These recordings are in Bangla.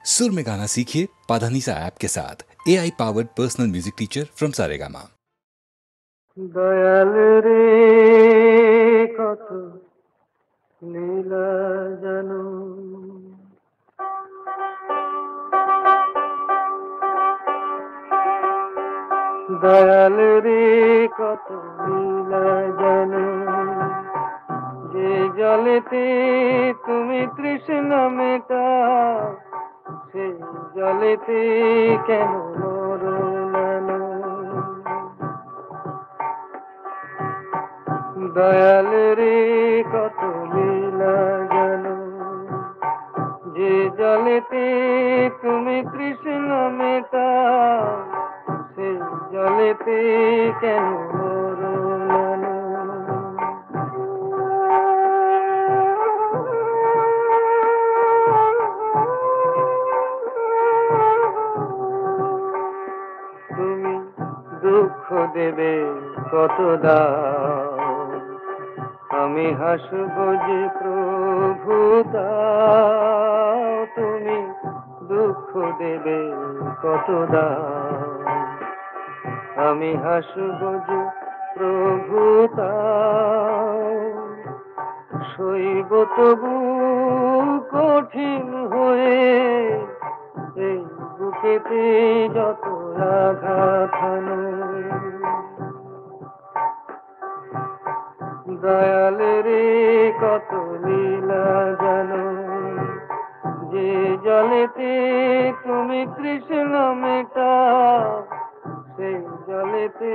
सुर में गाना सीखिए पाधानीसा ऐप के साथ। AI powered personal music teacher from Saregama. Dayal रे कत लीला जानो, दयाल रे कत लीला जानो, যে জলেতে তুমি তৃষ্ণা মেটাও সেই জলেতে কেন মরো দয়াল রে কত লীলা জানো, যে জলেতে তুমি তৃষ্ণা মেটাও সেই জলেতে কেন মরো তুমি দুঃখ দেবে কত দাও, আমি হাসব যে প্রভু দাও। তুমি দুঃখ দেবে কত দাও, আমি হাসব যে প্রভু দাও। সইব তবু কঠিন হয়ে এই বুকেতে যত আঘাত হানো। দয়াল রে কত লীলা জানো, যে জলেতে তুমি কৃষ্ণ মেটাও সেই জলেতে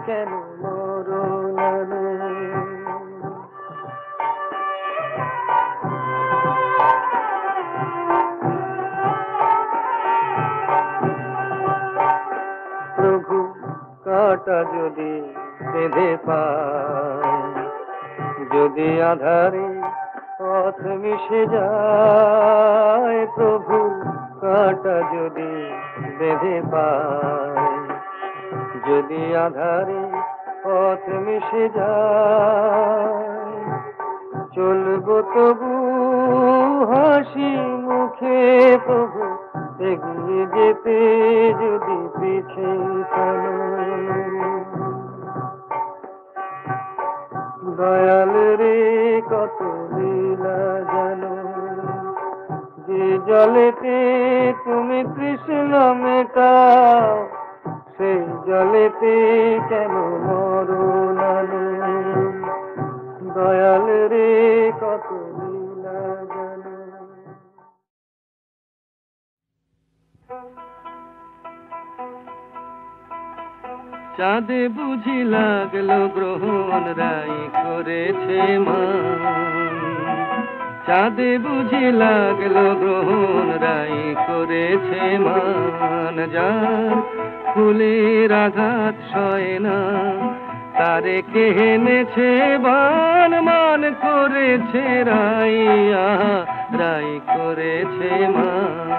কেন মরো না। প্রভু কাটা যদি বেঁধে পায়, যদি আধারে পথ মিশে যায়, প্রভু কাটা যদি বেঁধে পায়, যদি আধারে পথ মিশে যায়, চলবো তবু হাসি মুখে প্রভু এগিয়ে যেতে যদি পিছে টানো। দয়াল রে কত লীলা জানো, যে জলেতে তুমি তৃষ্ণ মেটাও সেই জলেতে কেন মরো না। দয়াল রে কত লীলা জানো। চাঁদে বুঝি লাগলো গ্রহণ রাই করেছে মান, চাঁদে বুঝি লাগলো গ্রহণ রাই করেছে মান। যার ফুলের আঘাত সয় না তারে কে এনেছে বান, মান করেছে রাইয়া রাই করেছে মান।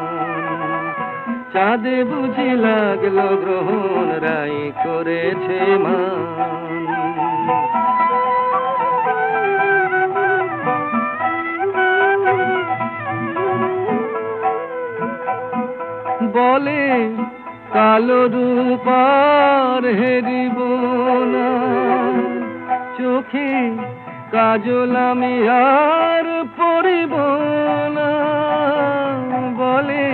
চাঁদে বুঝি লাগলো গ্রহণ রাই করেছে মান। বলে কালো রূপার হেরিব না, চোখে কাজল আমি আর পরিব না। বলে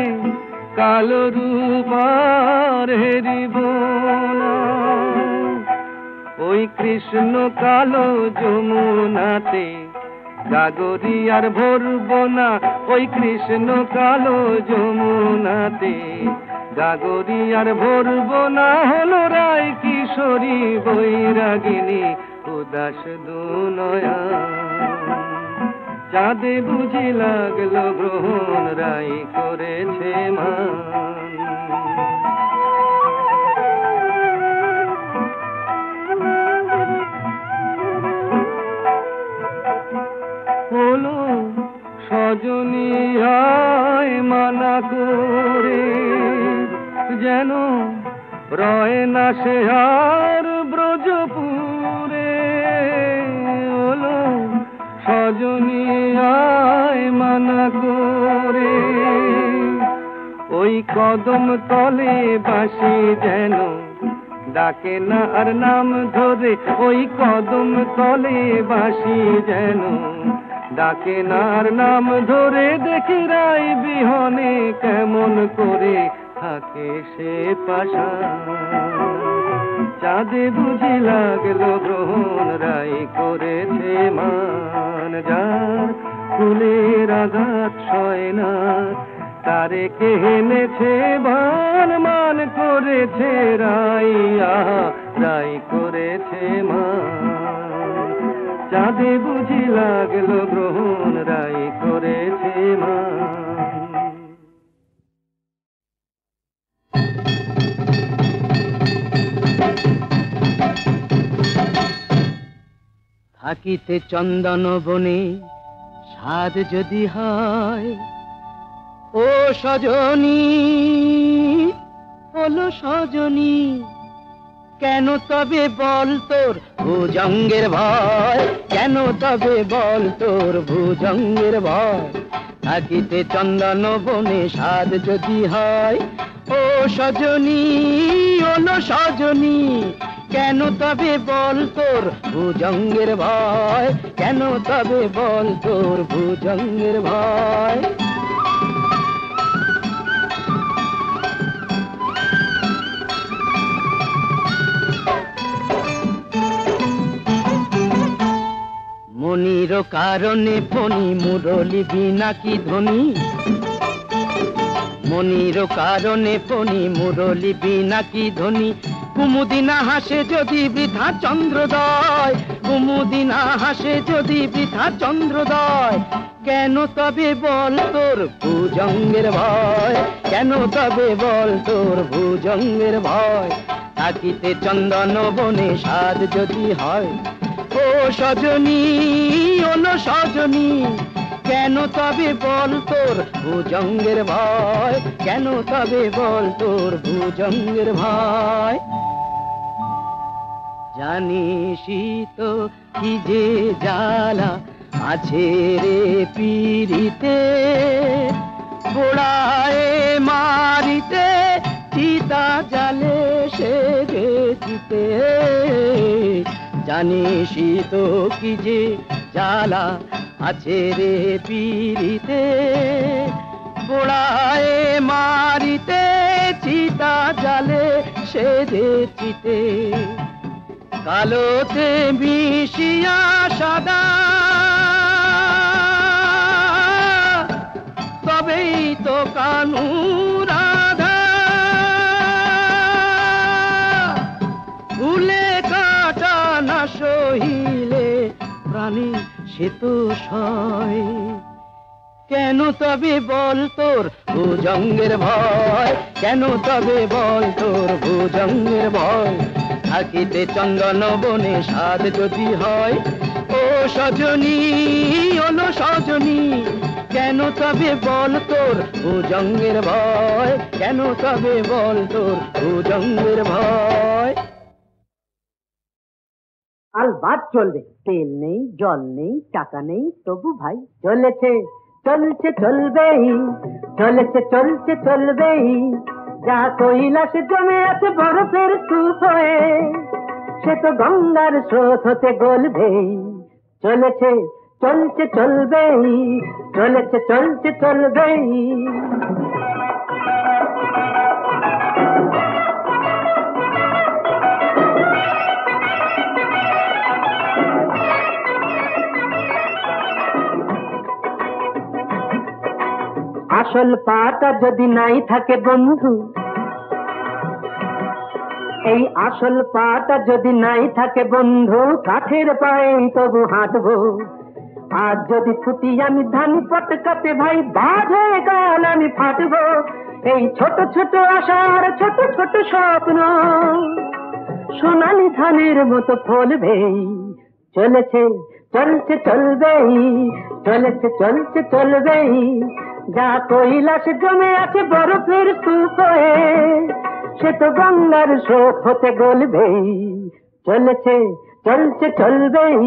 কালো রূপার হেরিব না, ওই কৃষ্ণ কালো যমুনাতে গাগরি আর ভরব না। ওই কৃষ্ণ কালো যমুনাতে গাগরি আর ভরব না। হলো রায় কিশোরী বৈরাগিনী উদাস দুনয়া, চাঁদে বুঝি লাগলো গ্রহণ রাই করেছে মান। হলো সজনী আয় মানা করে, যেন রয় না সে আর ব্রজপুরে। হলো সজনী আয় মানা করে, ওই কদম তলে বাঁশি যেন ডাকে না আর নাম ধরে, ওই কদম তলে বাঁশি যেন ডাকে না আর নাম ধরে। দেখি রাই বিহনে কেমন করে থাকে সে পাশা, চাঁদে বুঝি লাগলো গ্রহণ রাই করেছে মান। যার ফুলের আঘাত সয় না তারে কে এনেছে ভান, মান করেছে রাই, আহা রাই করেছে মান। চাঁদে বুঝি লাগলো গ্রহণ রাই করেছে মান। থাকিতে চন্দন বনে স্বাদ যদি হয়, ও সজনী হলো সজনী, কেন তবে বল তোর ভুজঙ্গের ভয়, কেন তবে বল তোর ভুজঙ্গের ভয়। থাকিতে চন্দন বনে স্বাদ যদি হয়, ও সজনী হলো সজনী, কেন তবে বল তোর ভুজঙ্গের ভয়, কেন তবে বল তোর ভুজঙ্গের ভয়। মনির কারণে ফণি মুরলি বিনা কি ধ্বনি, মনির কারণে ফণি মুরলি বিনা কি ধ্বনি। কুমুদিনা হাসে যদি বৃথা চন্দ্রোদয়, কুমুদিনা হাসে যদি বৃথা চন্দ্রোদয়, কেন তবে বল তোর ভুজঙ্গের ভয়, কেন তবে বল তোর ভুজঙ্গের ভয়। থাকিতে চন্দন বনে স্বাদ যদি হয়, ও সজনী ওলো সজনী, কেন তবে বল তোর ভুজঙ্গের ভয়, কেন তবে বল তোর ভুজঙ্গের ভয়। জানিসই তো কি যে জ্বালা আছে রে পিরিতে, পোড়ায় মারিতে চিতা জালে সে গেছিতে। জানিসই তো কি যে জ্বালা আছে রে পিরিতে, পোড়ায় মারিতে চিতা জালে সে গেছিতে। কালোতে মিশিয়া সাদা তবেই তো কানু রাধা, ভুলে কাটা না সহিলে প্রাণী সে তো সয়। কেন তবে বল তোর ভুজঙ্গের ভয়, কেন তবে বল তোর ভুজঙ্গের ভয়। থাকিতে চন্দন বনে স্বাদ যদি হয়, ও সজনী ওলো সজনী, কেন তবে বল তোর ভুজঙ্গের ভয়, কেন তবে বল তোর ভুজঙ্গের ভয়। আলবাত চলবে, তেল নেই জল নেই টাকা নেই তবু ভাই চলেছে, চলছে চলবেই, চলেছে চলছে চলবেই। যা কৈলাস জমে আছে বরফের স্তূপ হয়ে, সে তো গঙ্গার স্রোত হতে গলবেই। চলেছে চলছে চলবেই, চলেছে চলছে চলবেই। আসল পাটা যদি নাই থাকে বন্ধু, এই আসল পাটা যদি নাই থাকে বন্ধু, কাঠের পায়ে তবু হাঁটবো। আজ যদি ছুটি আমি ধান পটকাতে ভাই, বাজ হয়ে গান আমি ফাটবো। এই ছোট ছোট আশার ছোট ছোট স্বপ্ন সোনালি ধানের মতো ফলবেই। চলেছে চলছে চলবেই, চলেছে চলছে চলবেই। যা কৈলাস জমে আছে বরফের স্তূপ হয়ে, সে তো গঙ্গার স্রোত হতে গলবেই। চলেছে চলছে চলবেই,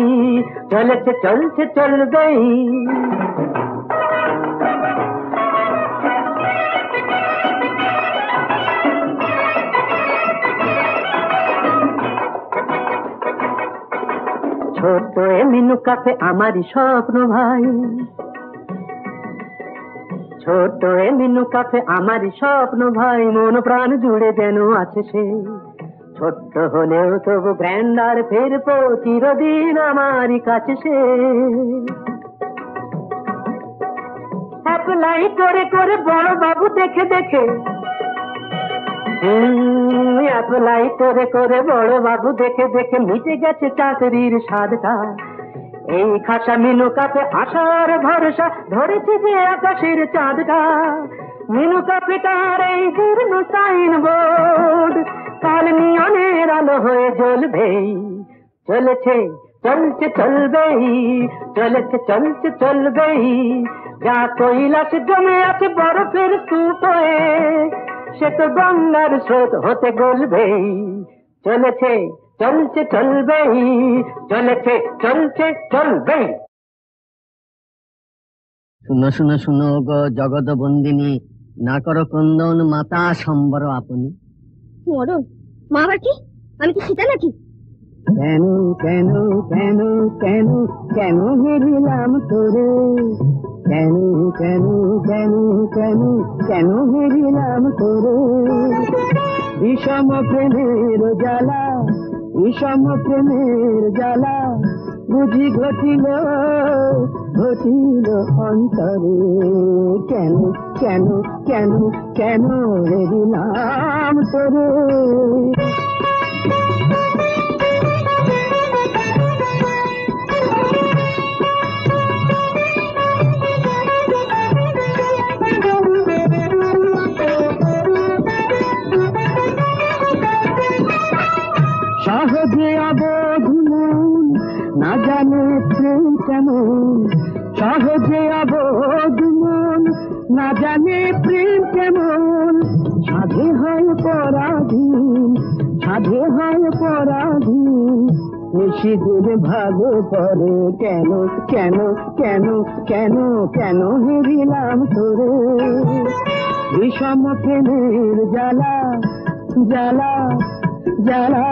চলেছে চলছে চলবেই। ছোট এ মিনু কাফে আমারই স্বপ্ন ভাই, ছোট এ মিনু কাফে আমারই স্বপ্ন ভাই, মন প্রাণ জুড়ে যেন আছে সে। ছোট্ট হলেও তবু গ্র্যান্ডার ফেরবো চিরদিন আমারই কাছে সে। অ্যাপ্লাই করে করে বড় বাবু দেখে দেখে, অ্যাপ্লাই করে করে বড় বাবু দেখে দেখে মিটে গেছে চাকরির স্বাদটা। এই খাসা মিনু কাফে আশার ভরসা ধরেছে যে আকাশের চাঁদটা। মিনু কাফেটার এই জীর্ণ সাইনবোর্ড কাল নিয়নের আলো হয়ে জ্বলবেই, চলেছে চলছে চলবেই, চলেছে চলছে চলবেই। যা কৈলাস জমে আছে বরফের স্তূপ হয়ে, সে তো গঙ্গার স্রোত হতে গলবেই, চলেছে চলছে চলবেই, চলেছে চলছে চলবেই। শুনো শুনো শুনো গো জগৎ বন্দিনী, না করো ক্রন্দন মাতা সম্বর আপনি। মরণ মা আবার কি? আমি কি সীতা নাকি? কেন কেন কেন কেন কেন হেরিলাম তোরে, কেন কেন কেন কেন কেন হেরিলাম তোরে। বিষম প্রেমের জ্বালা, বিষম প্রেমের জ্বালা বুঝি ঘটিল ঘটিল অন্তরে। কেন কেন কেন কেন হেরিলাম তোরে। সহজে অবোধ মন না জানে প্রেম কেমন, সহজে অবোধ মন না জানে প্রেম কেমন। সাধে হয় পরাধীন, সাধে হয় পরাধীন, নিশিদিন ভালো পরে। কেন কেন কেন কেন কেন হেরিলাম তোরে। বিষম প্রেমের জ্বালা জ্বালা জ্বালা,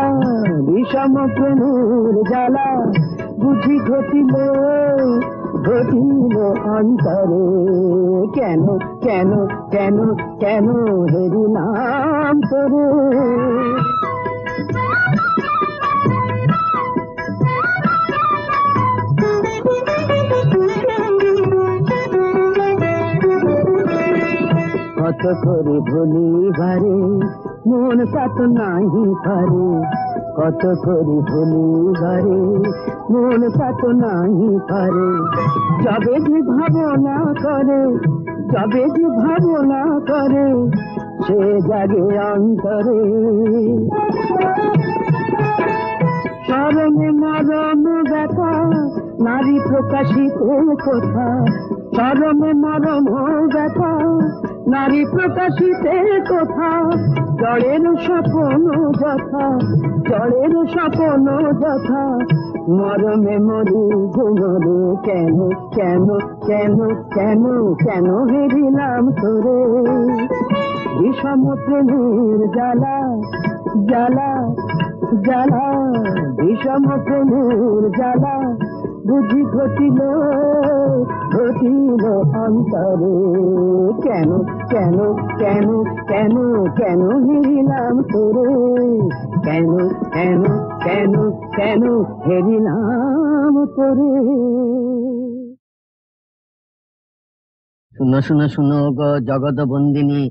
বিষম প্রেমের জ্বালা বুঝি ঘটিল ঘটিল অন্তরে। কেন কেন কেন কেন হেরিলাম তোরে। কত করে ভুলি বারে মন সাত নাহি পারে, কত করে ভুলি বারে মন সাত নাহি পারে। যবে যে ভাবনা করে, যবে যে ভাবনা করে, সে জাগে অন্তরে। চরমে মরম ব্যথা নারী প্রকাশিত কথা, চরমে মরম ব্যথা নারী প্রকাশিতে কথা। জড়ের স্বপ্ন যথা, জড়ের স্বপ্ন যথা, মরমে মরি ঘুমরে। কেন কেন কেন কেন কেন হেরিলাম তোরে। বিষম প্রেমের জ্বালা জ্বালা জ্বালা, বিষম প্রেমের জ্বালা বুঝি ঘটিল ঘটিল অন্তরে। কেন কেন কেন কেন কেন হেরিলাম তোরে। কেন কেন কেন কেন হেরিলাম তোরে। শুনো শুনো শুনো গো জগৎ বন্দিনী,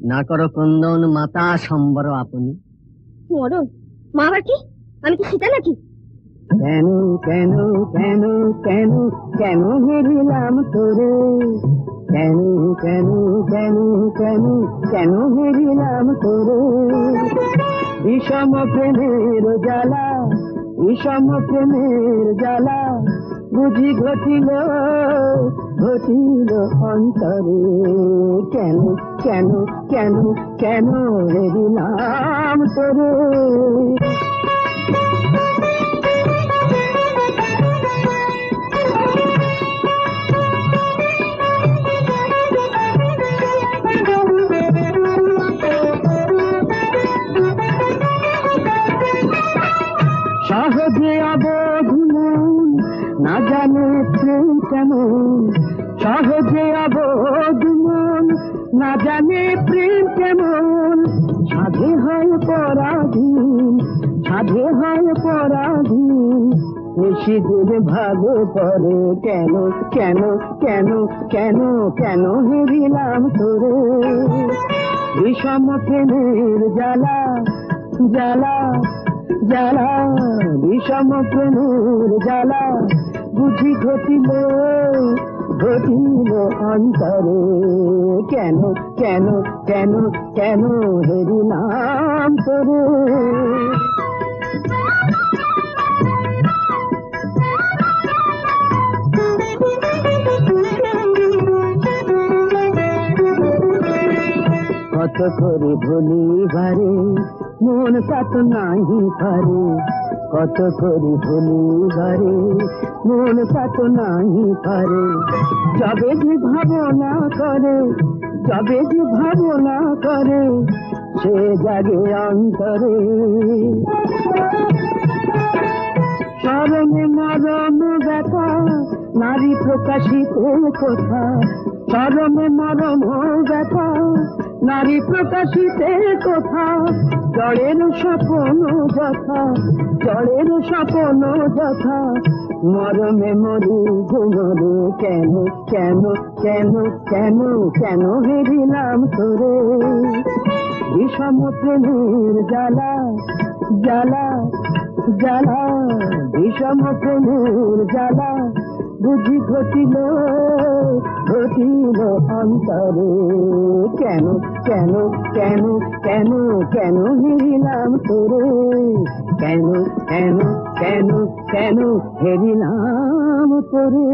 না করো ক্রন্দন মাতা সম্বর আপনি। মরণ মা আবার কি? আমি কি সীতা নাকি? কেন কেন কেন কেন কেন হেরিলাম তোরে। কেন কেন কেন কেন কেন হেরিলাম তোরে। বিষম প্রেমের জ্বালা, বিষম প্রেমের জ্বালা বুঝি ঘটিল ঘটিল অন্তরে। কেন কেন কেন কেন হেরিলাম তোরে। সহজে অবোধ মন কেমন, সহজে অবোধ মন না জানে প্রেম কেমন। সাধে হয় পরাধীন, সাধে হয় পরাধীন, নিশিদিন ভাগে পড়ে কেন কেন কেন কেন কেন হেরিলাম তোরে। বিষম প্রেমের জ্বালা জ্বালা জ্বালা, বিষম প্রেমের জ্বালা বুঝি ঘটিল ঘটিল অন্তরে। কেন কেন কেন কেন হেরিলাম তোরে। কত করে ভুলিবারে মন তা তো নাহি পারে, কত করে ভুলিবারে মন তা তো নাহি পারে। যবে যে ভাবনা করে, যবে যে ভাবনা করে, সে জাগে অন্তরে। শরমে মরম ব্যথা নারী প্রকাশিত কথা, শরমে মরম ব্যথা নারী প্রকাশিতে কথা। জড়ের স্বপন যথা, জড়ের স্বপন যথা, মরমে মরি ঘুমরে। কেন কেন কেন কেন কেন হেরিলাম তোরে। বিষম প্রেমের জ্বালা জ্বালা জ্বালা, বিষম প্রেমের জ্বালা বুঝি ঘটিল ঘটিল অন্তরে। কেন কেন কেন কেন কেন হেরিলাম তোরে। কেন কেন কেন কেন হেরিলাম তোরে।